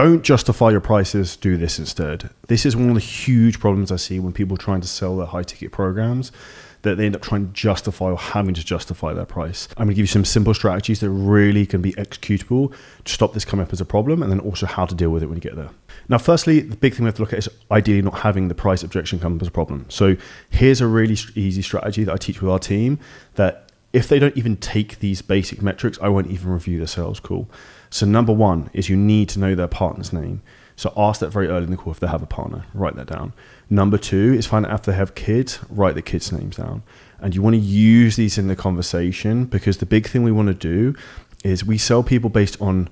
don't justify your prices, do this instead. This is one of the huge problems I see when people are trying to sell their high ticket programs, that they end up trying to justify or having to justify their price. I'm going to give you some simple strategies that really can be executable to stop this coming up as a problem, and then also how to deal with it when you get there. Now, firstly, the big thing we have to look at is ideally not having the price objection come up as a problem. So here's a really easy strategy that I teach with our team, that if they don't even take these basic metrics, I won't even review their sales call. So number one is you need to know their partner's name. So ask that very early in the call if they have a partner, write that down. Number two is find out if they have kids, write the kids' names down. And you want to use these in the conversation, because the big thing we want to do is we sell people based on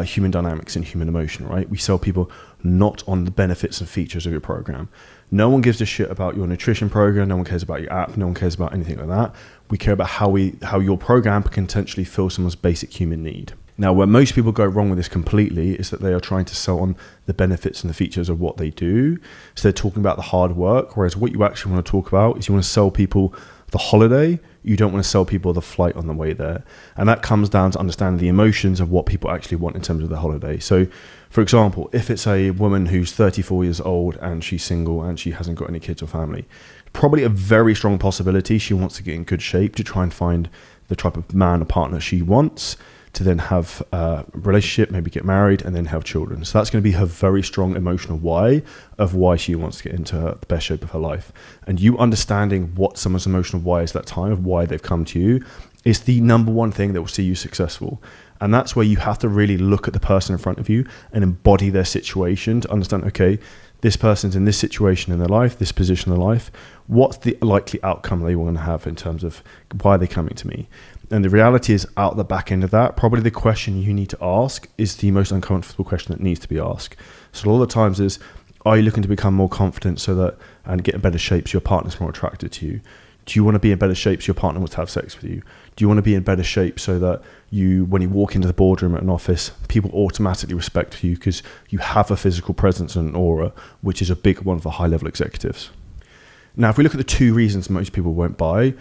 human dynamics and human emotion, right? We sell people not on the benefits and features of your program. No one gives a shit about your nutrition program. No one cares about your app. No one cares about anything like that. We care about how your program can potentially fill someone's basic human need. Now, where most people go wrong with this completely is that they are trying to sell on the benefits and the features of what they do. So they're talking about the hard work, whereas what you actually want to talk about is you want to sell people the holiday. You don't want to sell people the flight on the way there. And that comes down to understanding the emotions of what people actually want in terms of their holiday. So, for example, if it's a woman who's 34 years old and she's single and she hasn't got any kids or family, probably a very strong possibility she wants to get in good shape to try and find the type of man or partner she wants, to then have a relationship, maybe get married, and then have children. So that's going to be her very strong emotional why of why she wants to get into the best shape of her life. And you understanding what someone's emotional why is that time of why they've come to you is the number one thing that will see you successful. And that's where you have to really look at the person in front of you and embody their situation to understand, okay, this person's in this situation in their life, this position in their life, what's the likely outcome they want to have in terms of why are they coming to me? And the reality is, out the back end of that, probably the question you need to ask is the most uncomfortable question that needs to be asked. So a lot of the times is, are you looking to become more confident so that and get in better shape so your partner's more attracted to you? Do you want to be in better shape so your partner wants to have sex with you? Do you want to be in better shape so that when you walk into the boardroom at an office, people automatically respect you because you have a physical presence and an aura, which is a big one for high-level executives. Now, if we look at the two reasons most people won't buy,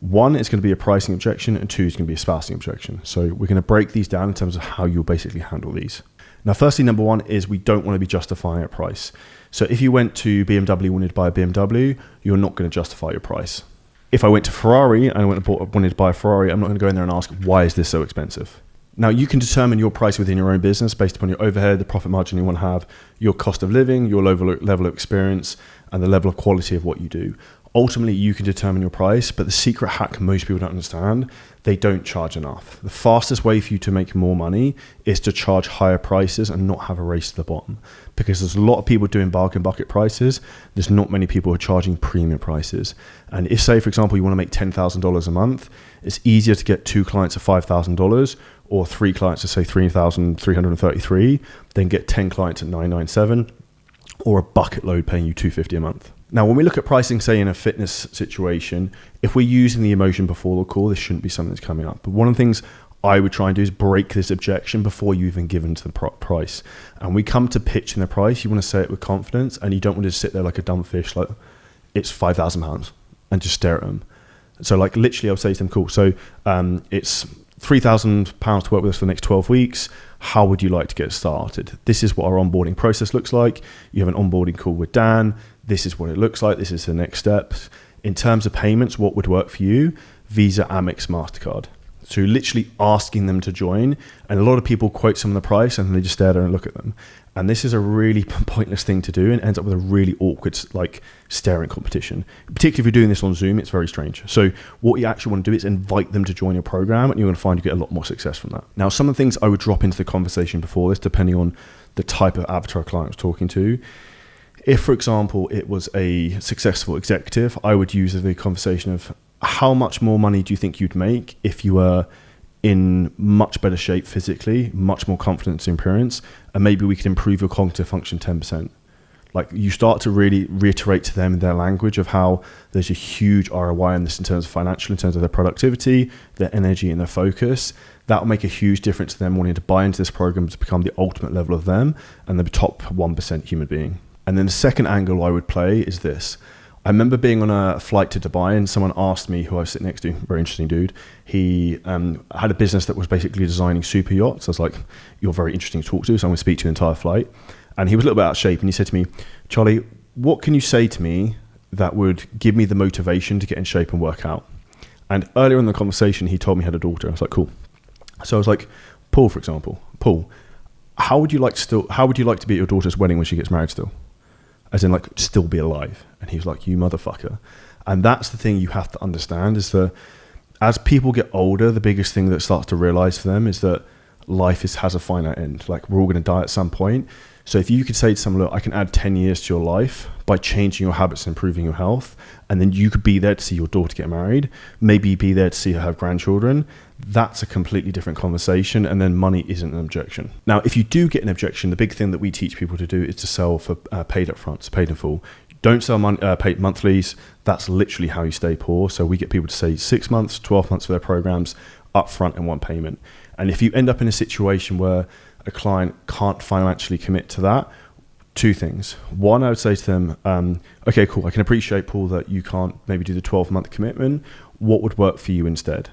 one is going to be a pricing objection, and two is going to be a spousing objection. So we're going to break these down in terms of how you'll basically handle these. Now, firstly, number one is we don't want to be justifying a price. So if you went to BMW and wanted to buy a BMW, you're not going to justify your price. If I went to Ferrari and I wanted to buy a Ferrari, I'm not going to go in there and ask, why is this so expensive? Now, you can determine your price within your own business based upon your overhead, the profit margin you want to have, your cost of living, your level of experience, and the level of quality of what you do. Ultimately, you can determine your price, but the secret hack most people don't understand, they don't charge enough. The fastest way for you to make more money is to charge higher prices and not have a race to the bottom. Because there's a lot of people doing bargain bucket prices. There's not many people who are charging premium prices. And if, say, for example, you want to make $10,000 a month, it's easier to get 2 clients of $5,000 or 3 clients of, say, $3,333 than get 10 clients at $997 or a bucket load paying you $250 a month. Now, when we look at pricing, say in a fitness situation, if we're using the emotion before the call, this shouldn't be something that's coming up. But one of the things I would try and do is break this objection before you even give into the price. And we come to pitching the price, you want to say it with confidence, and you don't want to sit there like a dumb fish, like it's £5,000 and just stare at them. So like literally I'll say to them, cool, so it's £3,000 to work with us for the next 12 weeks. How would you like to get started? This is what our onboarding process looks like. You have an onboarding call with Dan. This is what it looks like. This is the next steps. In terms of payments, what would work for you? Visa, Amex, MasterCard. So literally asking them to join. And a lot of people quote some of the price and they just stare there and look at them. And this is a really pointless thing to do and ends up with a really awkward, like, staring competition. Particularly if you're doing this on Zoom, it's very strange. So what you actually want to do is invite them to join your program, and you're going to find you get a lot more success from that. Now, some of the things I would drop into the conversation before this, depending on the type of avatar client I was talking to. If, for example, it was a successful executive, I would use the conversation of how much more money do you think you'd make if you were in much better shape physically, much more confidence in appearance, and maybe we could improve your cognitive function 10%. Like, you start to really reiterate to them in their language of how there's a huge ROI in this in terms of financial, in terms of their productivity, their energy and their focus. That will make a huge difference to them wanting to buy into this program to become the ultimate level of them and the top 1% human being. And then the second angle I would play is this. I remember being on a flight to Dubai and someone asked me, who I was sitting next to, very interesting dude. He had a business that was basically designing super yachts. I was like, you're very interesting to talk to, so I'm going to speak to you the entire flight. And he was a little bit out of shape and he said to me, Charlie, what can you say to me that would give me the motivation to get in shape and work out? And earlier in the conversation, he told me he had a daughter. I was like, cool. So I was like, Paul, for example, Paul, how would you like to be at your daughter's wedding when she gets married still? As in, like, still be alive. And he was like, you motherfucker. And that's the thing you have to understand, is that as people get older, the biggest thing that starts to realize for them is that life has a finite end. Like, we're all going to die at some point. So if you could say to someone, look, I can add 10 years to your life by changing your habits and improving your health, and then you could be there to see your daughter get married, maybe be there to see her have grandchildren, that's a completely different conversation, and then money isn't an objection. Now, if you do get an objection, the big thing that we teach people to do is to sell for paid up front, so paid in full. Don't sell paid monthlies. That's literally how you stay poor. So we get people to say 6 months, 12 months for their programs up front in one payment. And if you end up in a situation where a client can't financially commit to that, two things. One, I would say to them, okay, cool. I can appreciate, Paul, that you can't maybe do the 12-month commitment. What would work for you instead?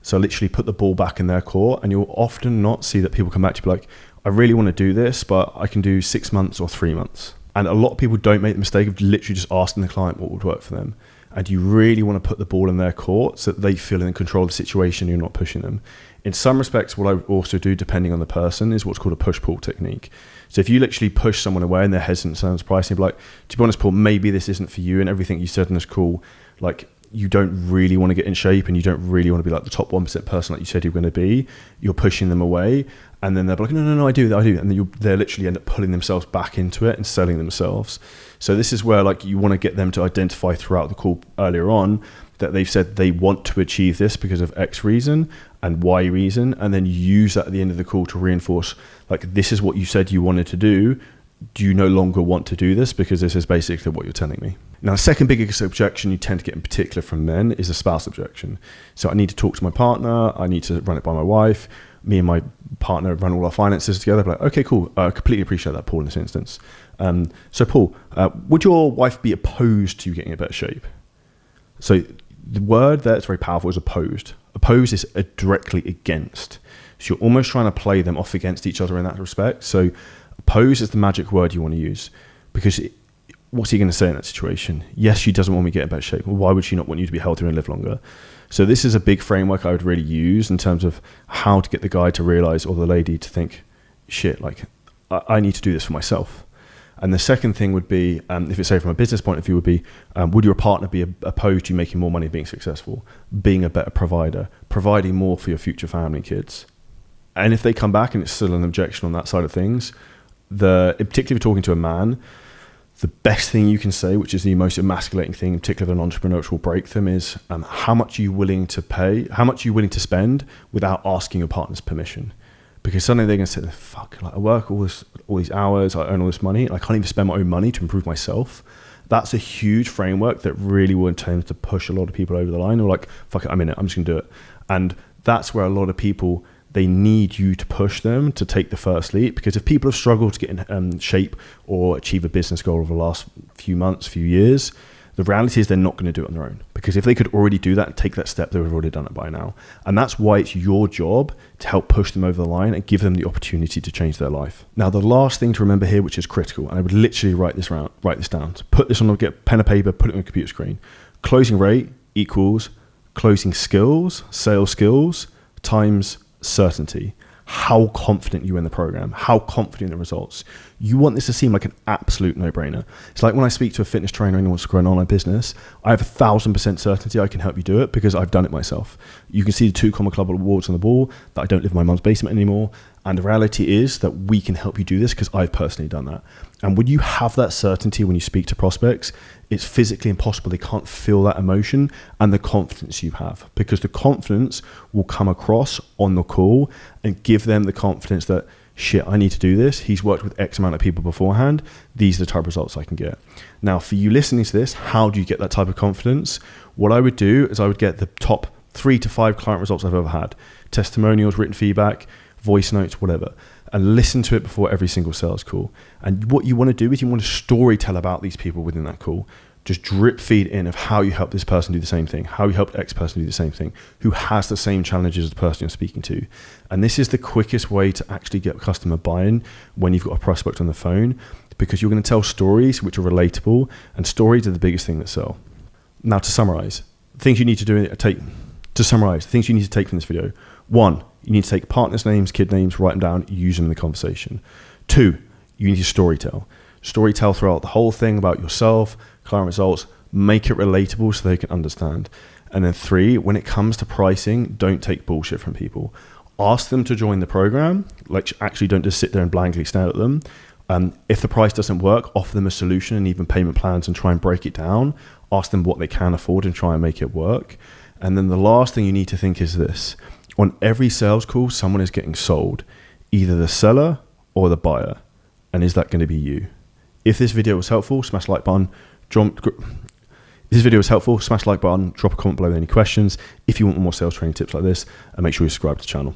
So literally put the ball back in their court, and you'll often not see that people come back to you like, I really want to do this, but I can do 6 months or 3 months. And a lot of people don't make the mistake of literally just asking the client what would work for them. And you really want to put the ball in their court so that they feel in control of the situation, you're not pushing them. In some respects, what I would also do, depending on the person, is what's called a push-pull technique. So if you literally push someone away and they're hesitant in terms of pricing, be like, to be honest, Paul, maybe this isn't for you, and everything you said in this call, like, you don't really want to get in shape and you don't really want to be like the top 1% person like you said you're going to be, you're pushing them away. And then they're like, no, I do. And then they literally end up pulling themselves back into it and selling themselves. So this is where, like, you want to get them to identify throughout the call earlier on that they've said they want to achieve this because of X reason and Y reason, and then use that at the end of the call to reinforce, like, this is what you said you wanted to do. Do you no longer want to do this? Because this is basically what you're telling me. Now, the second biggest objection you tend to get in particular from men is a spouse objection. So I need to talk to my partner. I need to run it by my wife. Me and my partner run all our finances together. Like, okay, cool. I completely appreciate that, Paul, in this instance. So Paul, would your wife be opposed to you getting in better shape? So the word there that's very powerful is opposed. Opposed is directly against. So you're almost trying to play them off against each other in that respect. So oppose is the magic word you want to use, because what's he going to say in that situation? Yes, she doesn't want me to get in better shape. Well, why would she not want you to be healthier and live longer? So this is a big framework I would really use in terms of how to get the guy to realize, or the lady to think, shit, like, I need to do this for myself. And the second thing would be, if it's say from a business point of view, would be, would your partner be opposed to you making more money, being successful, being a better provider, providing more for your future family and kids? And if they come back and it's still an objection on that side of things, particularly if you're talking to a man, the best thing you can say, which is the most emasculating thing, particularly if an entrepreneur will break them, is how much are you willing to pay, how much are you willing to spend without asking your partner's permission? Because suddenly they're going to say, fuck, like, I work all these hours, I earn all this money, and I can't even spend my own money to improve myself. That's a huge framework that really will tend to push a lot of people over the line. Or like, fuck it, I'm in it, I'm just going to do it. And that's where a lot of people, they need you to push them to take the first leap. Because if people have struggled to get in shape or achieve a business goal over the last few months, few years, the reality is they're not going to do it on their own. Because if they could already do that and take that step, they would have already done it by now. And that's why it's your job to help push them over the line and give them the opportunity to change their life. Now, the last thing to remember here, which is critical, and I would literally write this down. So put this on, get pen and paper, put it on a computer screen. Closing rate equals closing skills, sales skills, times certainty. How confident you in the program, how confident in the results. You want this to seem like an absolute no-brainer. It's like when I speak to a fitness trainer and wants to grow an online business, I have 1,000% certainty I can help you do it because I've done it myself. You can see the 2 Comma Club awards on the wall, that I don't live in my mum's basement anymore. And the reality is that we can help you do this because I've personally done that. And when you have that certainty when you speak to prospects, it's physically impossible. They can't feel that emotion and the confidence you have, because the confidence will come across on the call and give them the confidence that, shit, I need to do this. He's worked with X amount of people beforehand. These are the type of results I can get. Now, for you listening to this, how do you get that type of confidence? What I would do is I would get the top 3 to 5 client results I've ever had. Testimonials, written feedback, voice notes, whatever, and listen to it before every single sales call. And what you want to do is you want to story tell about these people within that call. just drip feed in of how you help this person do the same thing, how you help X person do the same thing, who has the same challenges as the person you're speaking to. And this is the quickest way to actually get customer buy-in when you've got a prospect on the phone, because you're going to tell stories which are relatable, and stories are the biggest thing that sell. Now, to summarize, things you need to do, things you need to take from this video. 1, you need to take partners' names, kid names, write them down, use them in the conversation. 2, you need to storytell. Storytell throughout the whole thing about yourself, client results, make it relatable so they can understand. And then 3, when it comes to pricing, don't take bullshit from people. Ask them to join the program. Like, actually don't just sit there and blankly stare at them. If the price doesn't work, offer them a solution and even payment plans and try and break it down. Ask them what they can afford and try and make it work. And then the last thing you need to think is this. On every sales call, someone is getting sold, either the seller or the buyer. And is that going to be you? If this video was helpful, smash the like button. Drop a comment below with any questions. If you want more sales training tips like this, and make sure you subscribe to the channel.